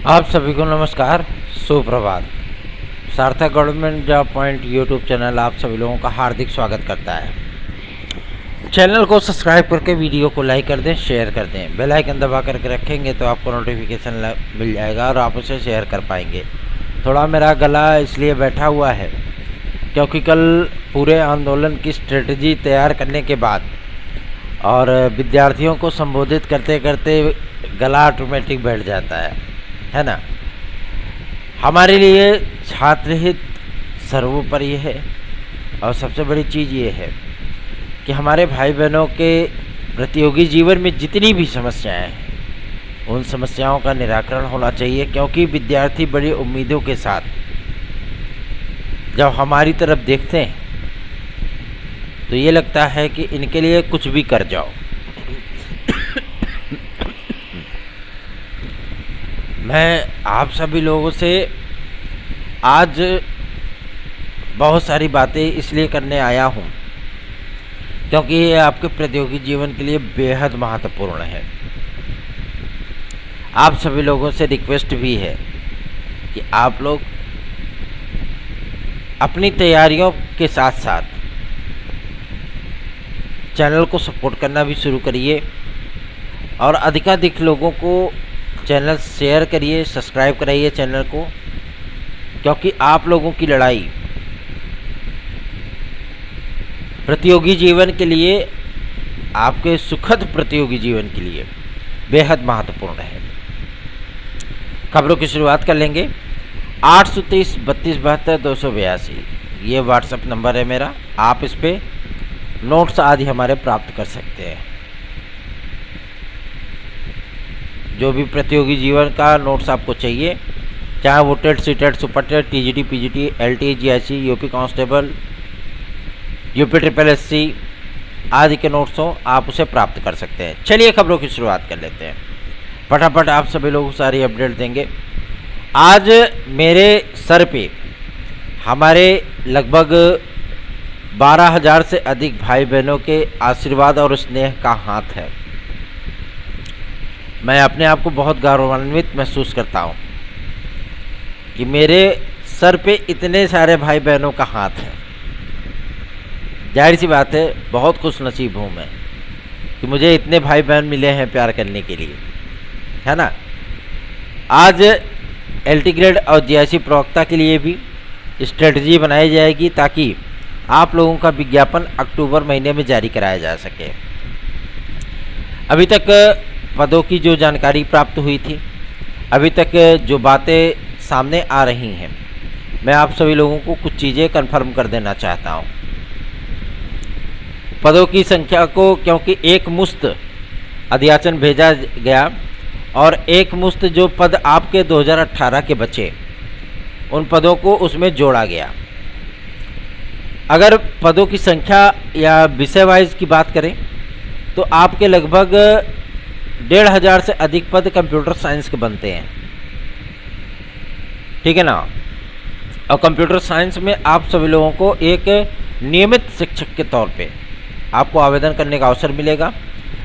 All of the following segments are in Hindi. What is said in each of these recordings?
आप सभी को नमस्कार, सुप्रभात। सार्थक government job point YouTube channel आप सभी लोगों का हार्दिक स्वागत करता है। चैनल को सब्सक्राइब करके वीडियो को लाइक कर दें, शेयर कर दें। बेल आइकन दबा करके रखेंगे तो आपको नोटिफिकेशन मिल जाएगा और आप उसे शेयर कर पाएंगे। थोड़ा मेरा गला इसलिए बैठा हुआ है क्योंकि कल पूरे आंदोलन की स्ट्रेटजी तैयार करने के बाद और विद्यार्थियों को संबोधित करते करते गला ऑटोमेटिक बैठ जाता है ना। हमारे लिए छात्र हित सर्वोपरि है और सबसे बड़ी चीज़ ये है कि हमारे भाई बहनों के प्रतियोगी जीवन में जितनी भी समस्याएं हैं उन समस्याओं का निराकरण होना चाहिए, क्योंकि विद्यार्थी बड़ी उम्मीदों के साथ जब हमारी तरफ देखते हैं तो ये लगता है कि इनके लिए कुछ भी कर जाओ। मैं आप सभी लोगों से आज बहुत सारी बातें इसलिए करने आया हूँ क्योंकि ये आपके प्रतियोगी जीवन के लिए बेहद महत्वपूर्ण है। आप सभी लोगों से रिक्वेस्ट भी है कि आप लोग अपनी तैयारियों के साथ साथ चैनल को सपोर्ट करना भी शुरू करिए और अधिकाधिक लोगों को चैनल शेयर करिए, सब्सक्राइब कराइए चैनल को, क्योंकि आप लोगों की लड़ाई प्रतियोगी जीवन के लिए, आपके सुखद प्रतियोगी जीवन के लिए बेहद महत्वपूर्ण है। खबरों की शुरुआत कर लेंगे। 823 32 72 282 ये व्हाट्सएप नंबर है मेरा। आप इस पर नोट्स आदि हमारे प्राप्त कर सकते हैं। जो भी प्रतियोगी जीवन का नोट्स आपको चाहिए, चाहे वो TET, CTET, super TET, TGT, PGT, LT, GIC, UP constable, UP triple SC आदि के नोट्स हों, आप उसे प्राप्त कर सकते हैं। चलिए खबरों की शुरुआत कर लेते हैं। फटाफट आप सभी लोग सारी अपडेट देंगे। आज मेरे सर पे हमारे लगभग 12,000 से अधिक भाई बहनों के आशीर्वाद और स्नेह का हाथ है। मैं अपने आप को बहुत गौरवान्वित महसूस करता हूँ कि मेरे सर पे इतने सारे भाई बहनों का हाथ है। जाहिर सी बात है, बहुत खुश नसीब हूँ मैं कि मुझे इतने भाई बहन मिले हैं प्यार करने के लिए, है ना। आज एलटी ग्रेड और जीआईसी प्रवक्ता के लिए भी स्ट्रेटजी बनाई जाएगी ताकि आप लोगों का विज्ञापन अक्टूबर महीने में जारी कराया जा सके। अभी तक पदों की जो जानकारी प्राप्त हुई थी, अभी तक जो बातें सामने आ रही हैं, मैं आप सभी लोगों को कुछ चीज़ें कंफर्म कर देना चाहता हूं। पदों की संख्या को, क्योंकि एक मुश्त अध्याचन भेजा गया और एक मुश्त जो पद आपके 2018 के बचे उन पदों को उसमें जोड़ा गया। अगर पदों की संख्या या विषय वाइज की बात करें तो आपके लगभग 1,500 से अधिक पद कंप्यूटर साइंस के बनते हैं, ठीक है ना। और कंप्यूटर साइंस में आप सभी लोगों को एक नियमित शिक्षक के तौर पे आपको आवेदन करने का अवसर मिलेगा।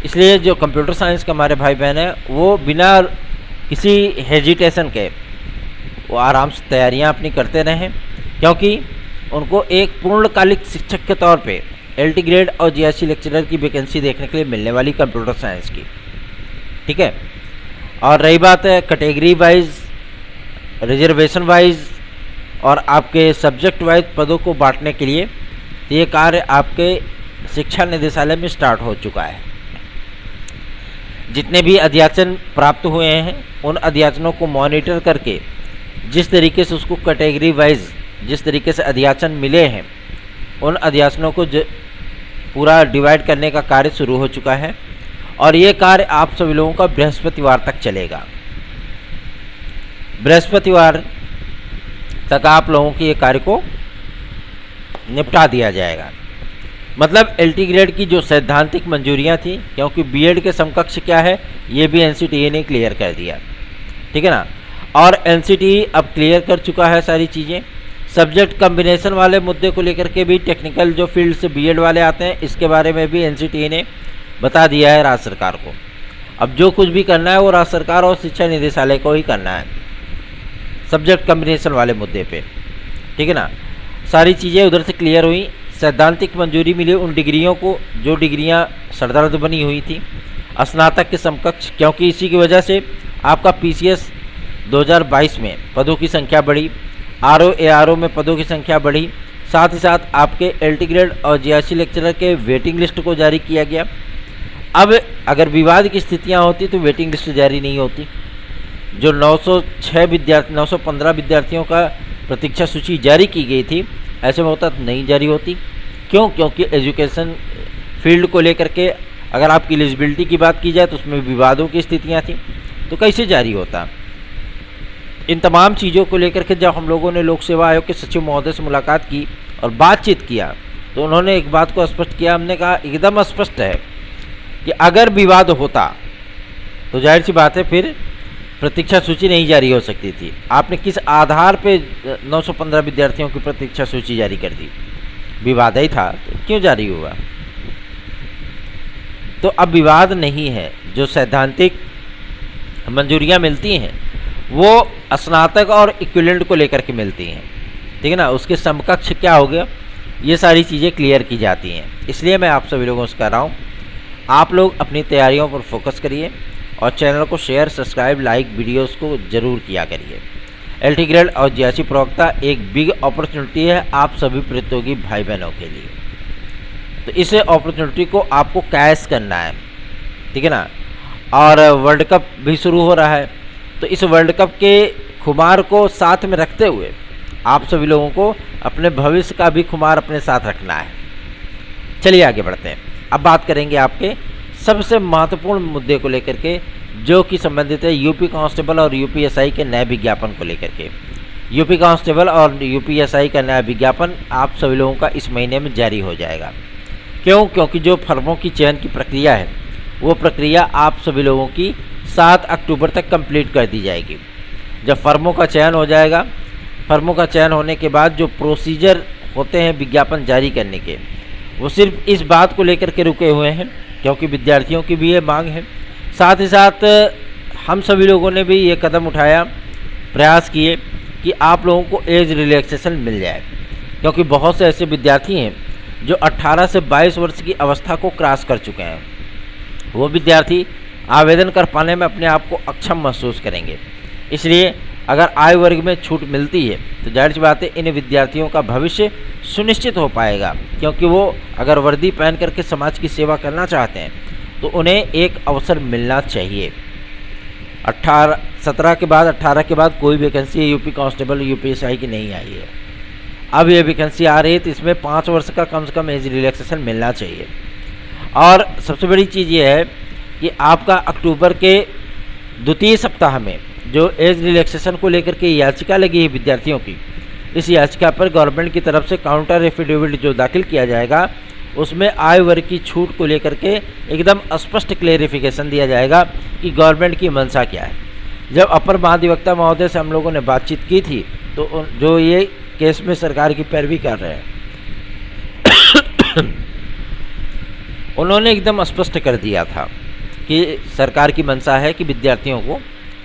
इसलिए जो कंप्यूटर साइंस के हमारे भाई बहन हैं वो बिना किसी हेजिटेशन के वो आराम से तैयारियां अपनी करते रहें, क्योंकि उनको एक पूर्णकालिक शिक्षक के तौर पे एलटी ग्रेड और जीआईसी लेक्चरर की वैकेंसी देखने के लिए मिलने वाली कंप्यूटर साइंस की, ठीक है। और रही बात है कैटेगरी वाइज, रिजर्वेशन वाइज और आपके सब्जेक्ट वाइज पदों को बांटने के लिए, तो ये कार्य आपके शिक्षा निदेशालय में स्टार्ट हो चुका है। जितने भी अध्याचन प्राप्त हुए हैं उन अध्याचनों को मॉनिटर करके जिस तरीके से उसको कैटेगरी वाइज जिस तरीके से अध्याचन मिले हैं उन अध्याचनों को पूरा डिवाइड करने का कार्य शुरू हो चुका है और ये कार्य आप सभी लोगों का बृहस्पतिवार तक चलेगा। बृहस्पतिवार तक आप लोगों के ये कार्य को निपटा दिया जाएगा। मतलब एलटी ग्रेड की जो सैद्धांतिक मंजूरियां थी, क्योंकि बीएड के समकक्ष क्या है ये भी एनसीटीई ने क्लियर कर दिया, ठीक है ना। और एनसीटीई अब क्लियर कर चुका है सारी चीज़ें। सब्जेक्ट कम्बिनेशन वाले मुद्दे को लेकर के भी टेक्निकल जो फील्ड से बीएड वाले आते हैं इसके बारे में भी एनसीटीई ने बता दिया है राज्य सरकार को। अब जो कुछ भी करना है वो राज्य सरकार और शिक्षा निदेशालय को ही करना है। सब्जेक्ट कम्बिनेशन वाले मुद्दे पे, ठीक है ना। सारी चीज़ें उधर से क्लियर हुई। सैद्धांतिक मंजूरी मिली उन डिग्रियों को जो डिग्रियां सरदर्द बनी हुई थी स्नातक के समकक्ष, क्योंकि इसी की वजह से आपका पीसीएस 2022 में पदों की संख्या बढ़ी, आरओ एआरओ में पदों की संख्या बढ़ी, साथ ही साथ आपके एलटी ग्रेड और जीआईसी लेक्चरर के वेटिंग लिस्ट को जारी किया गया। अब अगर विवाद की स्थितियां होती तो वेटिंग लिस्ट जारी नहीं होती। जो 915 विद्यार्थियों का प्रतीक्षा सूची जारी की गई थी, ऐसे में होता तो नहीं जारी होती। क्यों? क्योंकि एजुकेशन फील्ड को लेकर के अगर आपकी एलिजिबिलिटी की बात की जाए तो उसमें विवादों की स्थितियां थी, तो कैसे जारी होता। इन तमाम चीज़ों को लेकर के जब हम लोगों ने लोक सेवा आयोग के सचिव महोदय से मुलाकात की और बातचीत किया तो उन्होंने एक बात को स्पष्ट किया। हमने कहा एकदम स्पष्ट है कि अगर विवाद होता तो जाहिर सी बात है फिर प्रतीक्षा सूची नहीं जारी हो सकती थी। आपने किस आधार पे 915 विद्यार्थियों की प्रतीक्षा सूची जारी कर दी? विवाद ही था तो क्यों जारी हुआ? तो अब विवाद नहीं है। जो सैद्धांतिक मंजूरियां मिलती हैं वो स्नातक और इक्विवेलेंट को लेकर के मिलती हैं, ठीक है ना। उसके समकक्ष क्या हो गया, ये सारी चीज़ें क्लियर की जाती हैं। इसलिए मैं आप सभी लोगों से कह रहा हूँ, आप लोग अपनी तैयारियों पर फोकस करिए और चैनल को शेयर, सब्सक्राइब, लाइक वीडियोस को ज़रूर किया करिए। एलटी ग्रेड और जीआईसी प्रवक्ता एक बिग अपॉर्चुनिटी है आप सभी प्रतियोगी भाई बहनों के लिए। तो इस अपॉर्चुनिटी को आपको कैश करना है, ठीक है ना। और वर्ल्ड कप भी शुरू हो रहा है, तो इस वर्ल्ड कप के खुमार को साथ में रखते हुए आप सभी लोगों को अपने भविष्य का भी खुमार अपने साथ रखना है। चलिए आगे बढ़ते हैं। अब बात करेंगे आपके सबसे महत्वपूर्ण मुद्दे को लेकर के, जो कि संबंधित है यूपी कांस्टेबल और यूपीएसआई के नए विज्ञापन को लेकर के। यूपी कांस्टेबल और यूपीएसआई का नया विज्ञापन आप सभी लोगों का इस महीने में जारी हो जाएगा। क्यों? क्योंकि जो फर्मों की चयन की प्रक्रिया है वो प्रक्रिया आप सभी लोगों की 7 अक्टूबर तक कंप्लीट कर दी जाएगी। जब फर्मों का चयन हो जाएगा, फर्मों का चयन होने के बाद जो प्रोसीजर होते हैं विज्ञापन जारी करने के, वो सिर्फ इस बात को लेकर के रुके हुए हैं क्योंकि विद्यार्थियों की भी ये मांग है। साथ ही साथ हम सभी लोगों ने भी ये कदम उठाया, प्रयास किए कि आप लोगों को एज रिलैक्सेशन मिल जाए, क्योंकि बहुत से ऐसे विद्यार्थी हैं जो 18 से 22 वर्ष की अवस्था को क्रॉस कर चुके हैं। वो विद्यार्थी आवेदन कर पाने में अपने आप को अक्षम महसूस करेंगे। इसलिए अगर आयु वर्ग में छूट मिलती है तो जाहिर सी बात है इन विद्यार्थियों का भविष्य सुनिश्चित हो पाएगा, क्योंकि वो अगर वर्दी पहन करके समाज की सेवा करना चाहते हैं तो उन्हें एक अवसर मिलना चाहिए। 17 के बाद कोई वैकेंसी यूपी कांस्टेबल यूपीएसआई की नहीं आई है। अब ये वैकेंसी आ रही है तो इसमें 5 वर्ष का कम से कम एज रिलैक्सेशन मिलना चाहिए। और सबसे बड़ी चीज़ ये है कि आपका अक्टूबर के द्वितीय सप्ताह में जो एज रिलैक्सेशन को लेकर के याचिका लगी है विद्यार्थियों की, इस याचिका पर गवर्नमेंट की तरफ से काउंटर एफिडेविट जो दाखिल किया जाएगा उसमें आय वर्ग की छूट को लेकर के एकदम स्पष्ट क्लेरिफिकेशन दिया जाएगा कि गवर्नमेंट की मंशा क्या है। जब अपर महाधिवक्ता महोदय से हम लोगों ने बातचीत की थी तो जो ये केस में सरकार की पैरवी कर रहे हैं उन्होंने एकदम स्पष्ट कर दिया था कि सरकार की मंशा है कि विद्यार्थियों को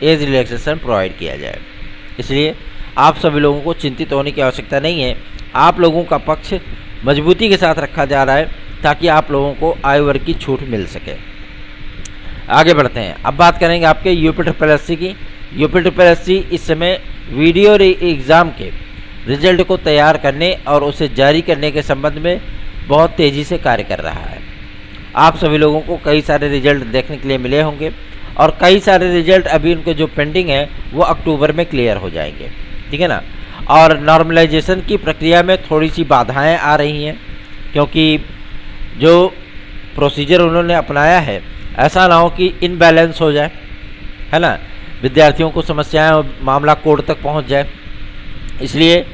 एज रिलैक्सेशन प्रोवाइड किया जाए। इसलिए आप सभी लोगों को चिंतित होने की आवश्यकता नहीं है। आप लोगों का पक्ष मजबूती के साथ रखा जा रहा है ताकि आप लोगों को आयु वर्ग की छूट मिल सके। आगे बढ़ते हैं। अब बात करेंगे आपके यूपी की। यूपी इस समय वीडियो एग्ज़ाम के रिजल्ट को तैयार करने और उसे जारी करने के संबंध में बहुत तेज़ी से कार्य कर रहा है। आप सभी लोगों को कई सारे रिजल्ट देखने के लिए मिले होंगे और कई सारे रिजल्ट अभी उनके जो पेंडिंग है वो अक्टूबर में क्लियर हो जाएंगे, ठीक है ना। और नॉर्मलाइजेशन की प्रक्रिया में थोड़ी सी बाधाएं आ रही हैं, क्योंकि जो प्रोसीजर उन्होंने अपनाया है ऐसा ना हो कि इनबैलेंस हो जाए, है ना, विद्यार्थियों को समस्याएं और मामला कोर्ट तक पहुंच जाए। इसलिए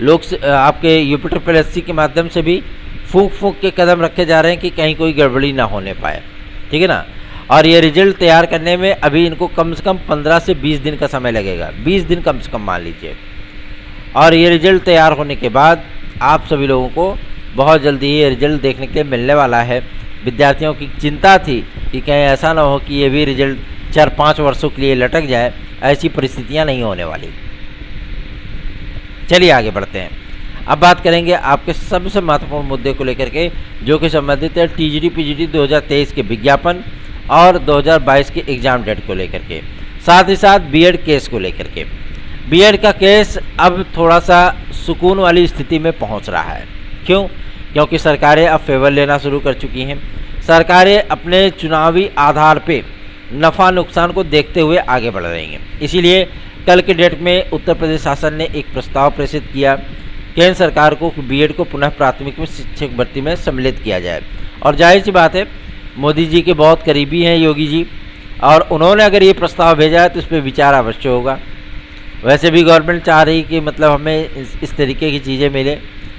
लोग आपके यूपी के माध्यम से भी फूंक के कदम रखे जा रहे हैं कि कहीं कोई गड़बड़ी ना होने पाए, ठीक है ना। और ये रिजल्ट तैयार करने में अभी इनको कम से कम 15 से 20 दिन का समय लगेगा, 20 दिन कम से कम मान लीजिए। और ये रिजल्ट तैयार होने के बाद आप सभी लोगों को बहुत जल्दी ये रिजल्ट देखने के लिए मिलने वाला है। विद्यार्थियों की चिंता थी कि कहीं ऐसा ना हो कि ये भी रिजल्ट 4-5 वर्षों के लिए लटक जाए, ऐसी परिस्थितियाँ नहीं होने वाली। चलिए आगे बढ़ते हैं। अब बात करेंगे आपके सबसे महत्वपूर्ण मुद्दे को लेकर के, जो कि संबंधित है टीजीटी पीजीटी 2023 के विज्ञापन और 2022 के एग्ज़ाम डेट को लेकर के, साथ ही साथ बीएड केस को लेकर के। बीएड का केस अब थोड़ा सा सुकून वाली स्थिति में पहुंच रहा है। क्यों? क्योंकि सरकारें अब फेवर लेना शुरू कर चुकी हैं। सरकारें अपने चुनावी आधार पे नफ़ा नुकसान को देखते हुए आगे बढ़ रही हैं। इसीलिए कल के डेट में उत्तर प्रदेश शासन ने एक प्रस्ताव प्रेषित किया केंद्र सरकार को कि बीएड को पुनः प्राथमिक में शिक्षक भर्ती में सम्मिलित किया जाए। और जाहिर सी बात है, मोदी जी के बहुत करीबी हैं योगी जी, और उन्होंने अगर ये प्रस्ताव भेजा है तो इस पर विचार अवश्य होगा। वैसे भी गवर्नमेंट चाह रही कि मतलब हमें इस तरीके की चीज़ें मिले,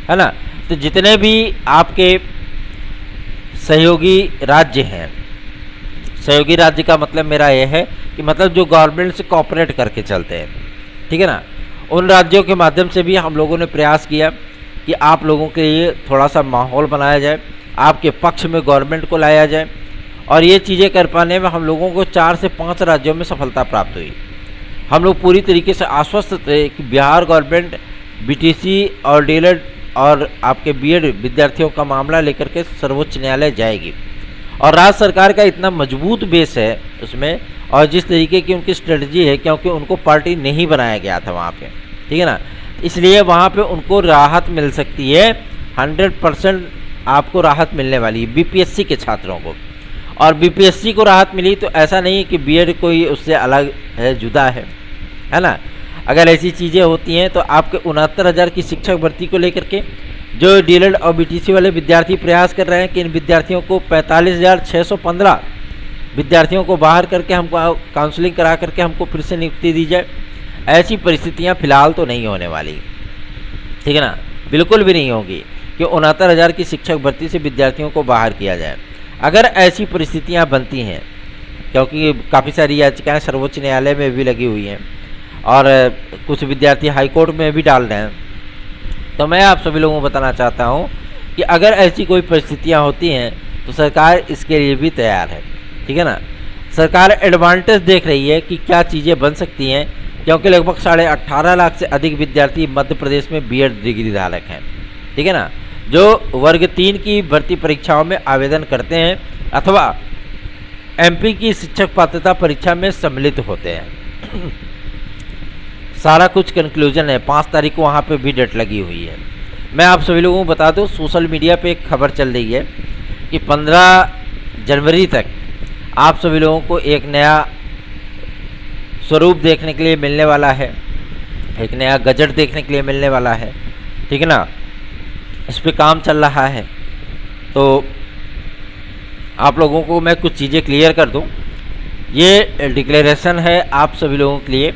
है ना। तो जितने भी आपके सहयोगी राज्य हैं, सहयोगी राज्य का मतलब मेरा ये है कि मतलब जो गवर्नमेंट से कोऑपरेट करके चलते हैं, ठीक है ना, उन राज्यों के माध्यम से भी हम लोगों ने प्रयास किया कि आप लोगों के लिए थोड़ा सा माहौल बनाया जाए, आपके पक्ष में गवर्नमेंट को लाया जाए। और ये चीज़ें कर पाने में हम लोगों को 4 से 5 राज्यों में सफलता प्राप्त हुई। हम लोग पूरी तरीके से आश्वस्त थे कि बिहार गवर्नमेंट बीटीसी और डीएलएड और आपके बीएड विद्यार्थियों का मामला लेकर के सर्वोच्च न्यायालय जाएगी। और राज्य सरकार का इतना मजबूत बेस है उसमें, और जिस तरीके की उनकी स्ट्रेटजी है, क्योंकि उनको पार्टी नहीं बनाया गया था वहाँ पे, ठीक है ना, इसलिए वहाँ पे उनको राहत मिल सकती है। 100% आपको राहत मिलने वाली है बीपीएससी के छात्रों को। और बीपीएससी को राहत मिली तो ऐसा नहीं कि बीएड कोई उससे अलग है, जुदा है ना। अगर ऐसी चीज़ें होती हैं तो आपके 69,000 की शिक्षक भर्ती को लेकर के जो डीएलएड और बीटीसी वाले विद्यार्थी प्रयास कर रहे हैं कि इन विद्यार्थियों को 45,615 विद्यार्थियों को बाहर करके हमको काउंसलिंग करा करके हमको फिर से नियुक्ति दी जाए, ऐसी परिस्थितियां फिलहाल तो नहीं होने वाली, ठीक है ना, बिल्कुल भी नहीं होगी कि 69,000 की शिक्षक भर्ती से विद्यार्थियों को बाहर किया जाए। अगर ऐसी परिस्थितियां बनती हैं, क्योंकि काफ़ी सारी याचिकाएँ सर्वोच्च न्यायालय में भी लगी हुई हैं और कुछ विद्यार्थी हाईकोर्ट में भी डाल रहे हैं, तो मैं आप सभी लोगों को बताना चाहता हूं कि अगर ऐसी कोई परिस्थितियां होती हैं तो सरकार इसके लिए भी तैयार है, ठीक है ना। सरकार एडवांटेज देख रही है कि क्या चीज़ें बन सकती हैं, क्योंकि लगभग 18.5 लाख से अधिक विद्यार्थी मध्य प्रदेश में बीएड डिग्री धारक हैं, ठीक है ना, जो वर्ग 3 की भर्ती परीक्षाओं में आवेदन करते हैं अथवा एमपी की शिक्षक पात्रता परीक्षा में सम्मिलित होते हैं। सारा कुछ कंक्लूजन है। 5 तारीख को वहाँ पे भी डेट लगी हुई है। मैं आप सभी लोगों को बता दूं, सोशल मीडिया पे एक खबर चल रही है कि 15 जनवरी तक आप सभी लोगों को एक नया स्वरूप देखने के लिए मिलने वाला है, एक नया गजट देखने के लिए मिलने वाला है, ठीक है ना। इस पे काम चल रहा है। तो आप लोगों को मैं कुछ चीज़ें क्लियर कर दूं। ये डिक्लेरेशन है आप सभी लोगों के लिए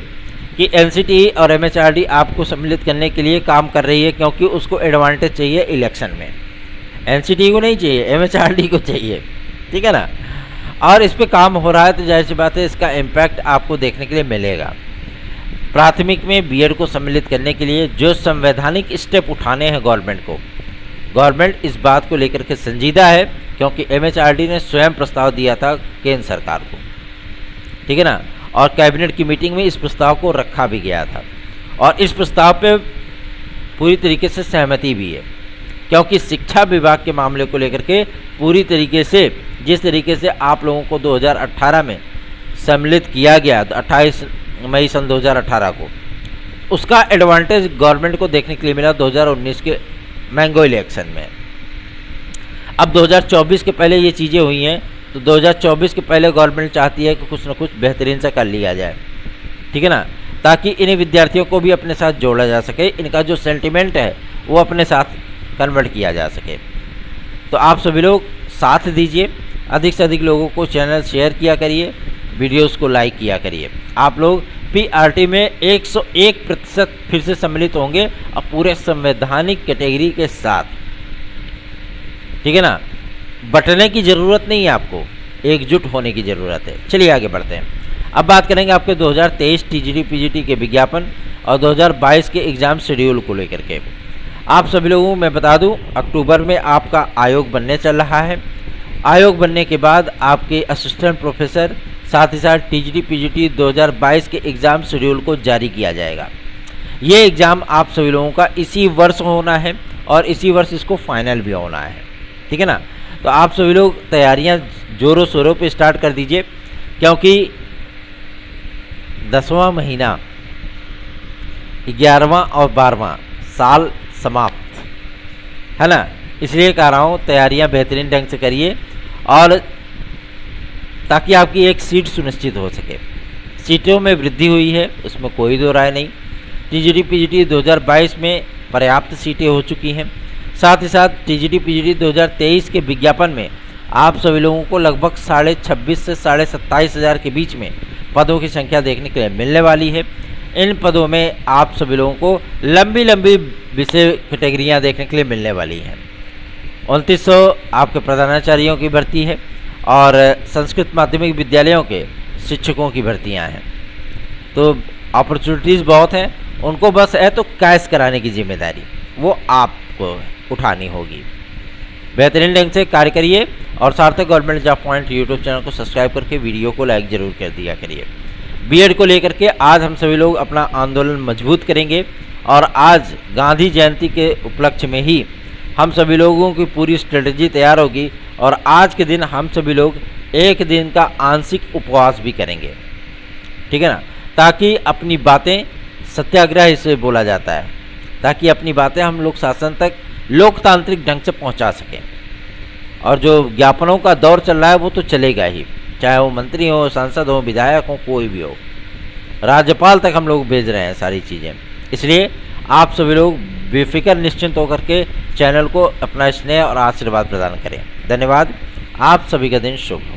कि एनसीटी और एमएचआरडी आपको सम्मिलित करने के लिए काम कर रही है, क्योंकि उसको एडवांटेज चाहिए इलेक्शन में। एनसीटी को नहीं चाहिए, एमएचआरडी को चाहिए, ठीक है ना। और इस पे काम हो रहा है, तो जाहिर सी बात है इसका इम्पैक्ट आपको देखने के लिए मिलेगा। प्राथमिक में बीएड को सम्मिलित करने के लिए जो संवैधानिक स्टेप उठाने हैं गवर्नमेंट को, गवर्नमेंट इस बात को लेकर के संजीदा है, क्योंकि एमएचआरडी ने स्वयं प्रस्ताव दिया था केंद्र सरकार को, ठीक है ना, और कैबिनेट की मीटिंग में इस प्रस्ताव को रखा भी गया था और इस प्रस्ताव पे पूरी तरीके से सहमति भी है, क्योंकि शिक्षा विभाग के मामले को लेकर के पूरी तरीके से जिस तरीके से आप लोगों को 2018 में सम्मिलित किया गया, 28 मई सन 2018 को, उसका एडवांटेज गवर्नमेंट को देखने के लिए मिला 2019 के मैंगो इलेक्शन में। अब 2024 के पहले ये चीज़ें हुई हैं, तो 2024 के पहले गवर्नमेंट चाहती है कि कुछ ना कुछ बेहतरीन सा कर लिया जाए, ठीक है ना, ताकि इन विद्यार्थियों को भी अपने साथ जोड़ा जा सके, इनका जो सेंटिमेंट है वो अपने साथ कन्वर्ट किया जा सके। तो आप सभी लोग साथ दीजिए, अधिक से अधिक लोगों को चैनल शेयर किया करिए, वीडियोस को लाइक किया करिए। आप लोग पीआरटी में 101% फिर से सम्मिलित होंगे और पूरे संवैधानिक कैटेगरी के साथ, ठीक है ना। बटने की ज़रूरत नहीं है, आपको एकजुट होने की ज़रूरत है। चलिए आगे बढ़ते हैं। अब बात करेंगे आपके 2023 टीजीटी पीजीटी के विज्ञापन और 2022 के एग्ज़ाम शेड्यूल को लेकर के। आप सभी लोगों को मैं बता दूं, अक्टूबर में आपका आयोग बनने चल रहा है। आयोग बनने के बाद आपके असिस्टेंट प्रोफेसर, साथ ही साथ टीजीटी पीजीटी 2022 के एग्ज़ाम शेड्यूल को जारी किया जाएगा। ये एग्ज़ाम आप सभी लोगों का इसी वर्ष होना है और इसी वर्ष इसको फाइनल भी होना है, ठीक है ना। तो आप सभी लोग तैयारियां जोरों शोरों पे स्टार्ट कर दीजिए, क्योंकि 10वां महीना 11वां और 12वां साल समाप्त है ना, इसलिए कह रहा हूँ तैयारियां बेहतरीन ढंग से करिए और ताकि आपकी एक सीट सुनिश्चित हो सके। सीटों में वृद्धि हुई है, उसमें कोई दो राय नहीं। टीजीटी पीजीटी 2022 में पर्याप्त सीटें हो चुकी हैं। साथ ही साथ टीजीटी पीजीटी 2023 के विज्ञापन में आप सभी लोगों को लगभग 26,500 से 27,500 के बीच में पदों की संख्या देखने के लिए मिलने वाली है। इन पदों में आप सभी लोगों को लंबी लंबी विषय कैटेगरियाँ देखने के लिए मिलने वाली हैं। 2900 आपके प्रधानाचार्यों की भर्ती है और संस्कृत माध्यमिक विद्यालयों के शिक्षकों की भर्तियां हैं। तो अपॉर्चुनिटीज़ बहुत हैं, उनको बस है तो कैश कराने की जिम्मेदारी वो आपको उठानी होगी। बेहतरीन ढंग से कार्य करिए और सार्थक government job point YouTube channel को सब्सक्राइब करके वीडियो को लाइक ज़रूर कर दिया करिए। बीएड को लेकर के आज हम सभी लोग अपना आंदोलन मजबूत करेंगे और आज गांधी जयंती के उपलक्ष्य में ही हम सभी लोगों की पूरी स्ट्रेटजी तैयार होगी और आज के दिन हम सभी लोग एक दिन का आंशिक उपवास भी करेंगे, ठीक है ना, ताकि अपनी बातें सत्याग्रह इसे बोला जाता है, ताकि अपनी बातें हम लोग शासन तक लोकतांत्रिक ढंग से पहुंचा सकें। और जो ज्ञापनों का दौर चल रहा है वो तो चलेगा ही, चाहे वो मंत्री हो, सांसद हो, विधायक हो, कोई भी हो, राज्यपाल तक हम लोग भेज रहे हैं सारी चीज़ें। इसलिए आप सभी लोग बेफिक्र निश्चिंत होकर के चैनल को अपना स्नेह और आशीर्वाद प्रदान करें। धन्यवाद। आप सभी का दिन शुभ हो।